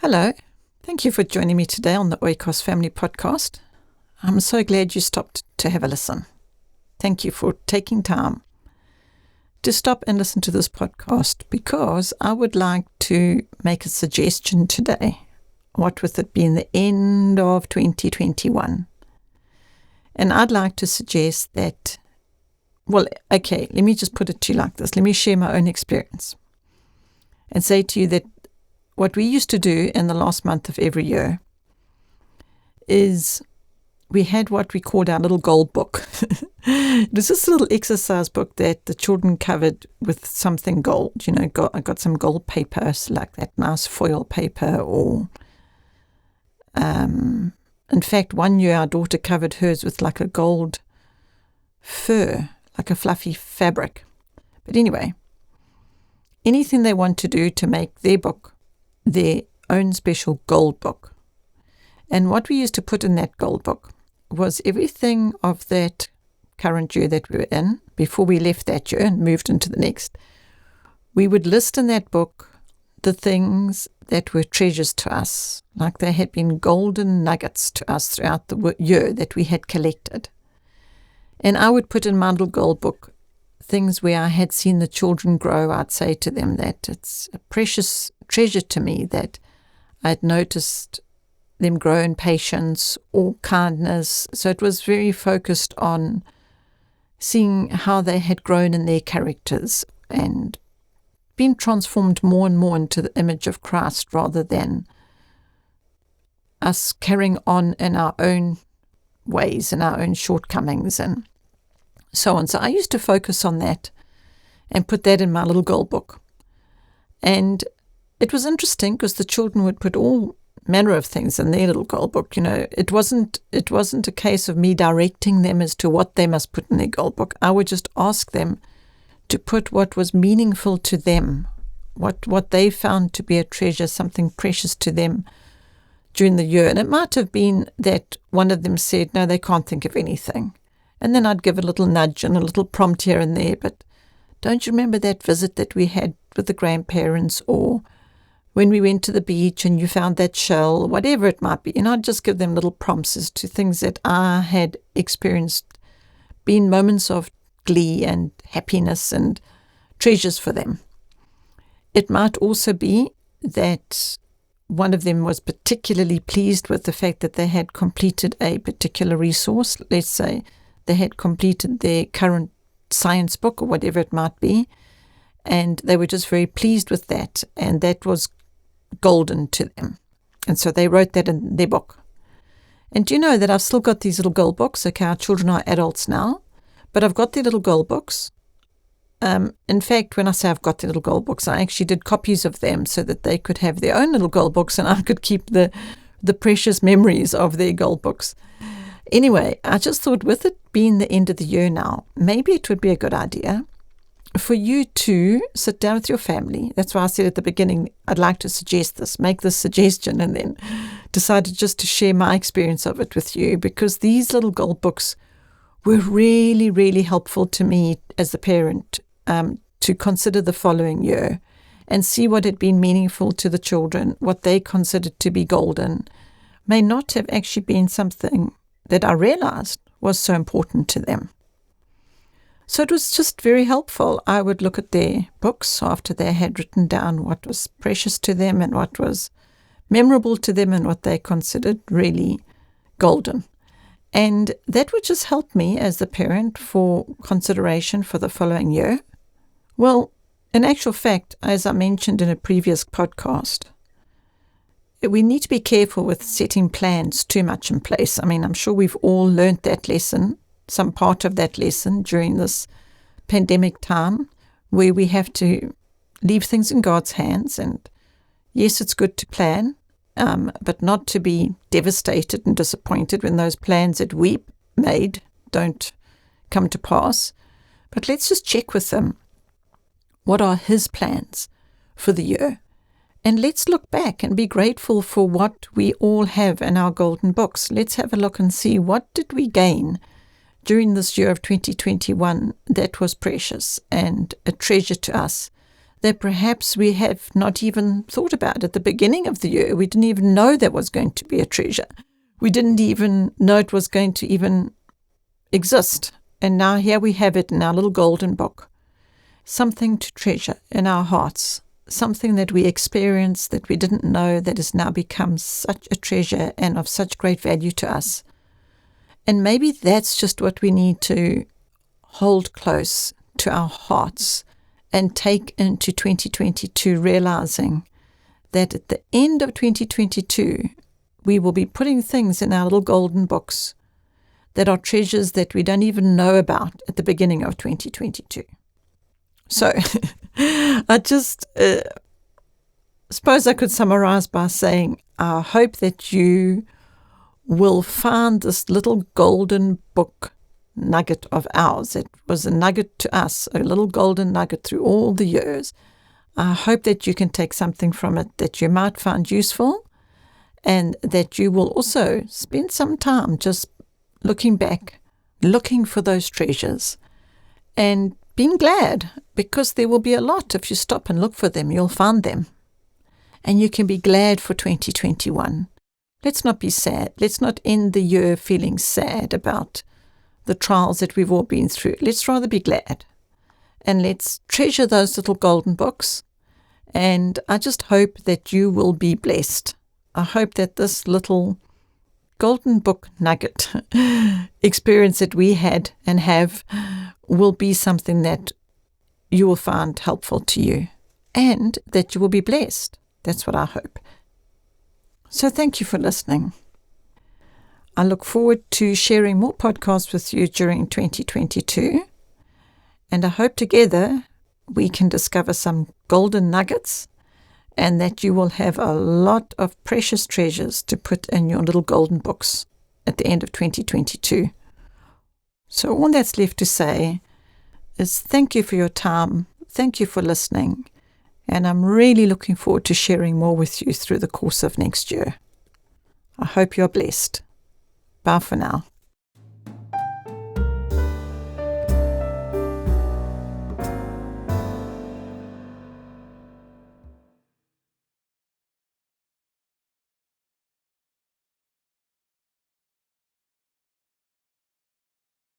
Hello, thank you for joining me today on the Oikos Family Podcast. I'm so glad you stopped to have a listen. Thank you for taking time to stop and listen to this podcast because I would like to make a suggestion today, what with it being the end of 2021. And I'd like to suggest that, let me just put it to you like this. Let me share my own experience and say to you that what we used to do in the last month of every year is we had what we called our little gold book. It was this little exercise book that the children covered with something gold. I got some gold paper, like that nice foil paper, or in fact, one year our daughter covered hers with like a gold fur, like a fluffy fabric. But anyway, anything they want to do to make their book their own special gold book. And what we used to put in that gold book was everything of that current year that we were in, before we left that year and moved into the next. We would list in that book the things that were treasures to us, like they had been golden nuggets to us throughout the year that we had collected. And I would put in my little gold book things where I had seen the children grow. I'd say to them that it's a precious treasure to me that I'd noticed them grow in patience or kindness. So it was very focused on seeing how they had grown in their characters and been transformed more and more into the image of Christ, rather than us carrying on in our own ways and our own shortcomings and so on. So I used to focus on that and put that in my little gold book. And it was interesting because the children would put all manner of things in their little gold book. It wasn't a case of me directing them as to what they must put in their gold book. I would just ask them to put what was meaningful to them, what they found to be a treasure, something precious to them during the year. And it might have been that one of them said, no, they can't think of anything. And then I'd give a little nudge and a little prompt here and there. But don't you remember that visit that we had with the grandparents, or when we went to the beach and you found that shell, whatever it might be? And I'd just give them little prompts as to things that I had experienced, being moments of glee and happiness and treasures for them. It might also be that one of them was particularly pleased with the fact that they had completed a particular resource. Let's say they had completed their current science book or whatever it might be, and they were just very pleased with that, and that was golden to them. And so they wrote that in their book. And do you know that I've still got these little gold books? Okay, our children are adults now, but I've got their little gold books. In fact, when I say I've got their little gold books, I actually did copies of them so that they could have their own little gold books and I could keep the precious memories of their gold books. Anyway, I just thought, with it being the end of the year now, maybe it would be a good idea for you to sit down with your family. That's why I said at the beginning, I'd like to suggest this, make this suggestion, and then decided just to share my experience of it with you, because these little gold books were really, really helpful to me as a parent to consider the following year and see what had been meaningful to the children, what they considered to be golden, may not have actually been something that I realized was so important to them. So it was just very helpful. I would look at their books after they had written down what was precious to them and what was memorable to them and what they considered really golden. And that would just help me as the parent for consideration for the following year. Well, in actual fact, as I mentioned in a previous podcast, we need to be careful with setting plans too much in place. I mean, I'm sure we've all learned that lesson, some part of that lesson during this pandemic time, where we have to leave things in God's hands. And yes, it's good to plan, but not to be devastated and disappointed when those plans that we made don't come to pass. But let's just check with Him. What are His plans for the year? And let's look back and be grateful for what we all have in our golden books. Let's have a look and see, what did we gain during this year of 2021 that was precious and a treasure to us, that perhaps we have not even thought about at the beginning of the year. We didn't even know there was going to be a treasure. We didn't even know it was going to even exist. And now here we have it in our little golden book. Something to treasure in our hearts, something that we experienced that we didn't know that has now become such a treasure and of such great value to us. And maybe that's just what we need to hold close to our hearts and take into 2022, realizing that at the end of 2022, we will be putting things in our little golden books that are treasures that we don't even know about at the beginning of 2022. So I just suppose I could summarize by saying, I hope that you will find this little golden book nugget of ours. It was a nugget to us, a little golden nugget through all the years. I hope that you can take something from it that you might find useful, and that you will also spend some time just looking back, looking for those treasures, and being glad, because there will be a lot. If you stop and look for them, you'll find them. And you can be glad for 2021. Let's not be sad. Let's not end the year feeling sad about the trials that we've all been through. Let's rather be glad. And let's treasure those little golden books. And I just hope that you will be blessed. I hope that this little golden book nugget experience that we had and have will be something that you will find helpful to you, and that you will be blessed. That's what I hope. So thank you for listening. I look forward to sharing more podcasts with you during 2022, and I hope together we can discover some golden nuggets, and that you will have a lot of precious treasures to put in your little golden books at the end of 2022. So all that's left to say is thank you for your time, thank you for listening, and I'm really looking forward to sharing more with you through the course of next year. I hope you're blessed. Bye for now.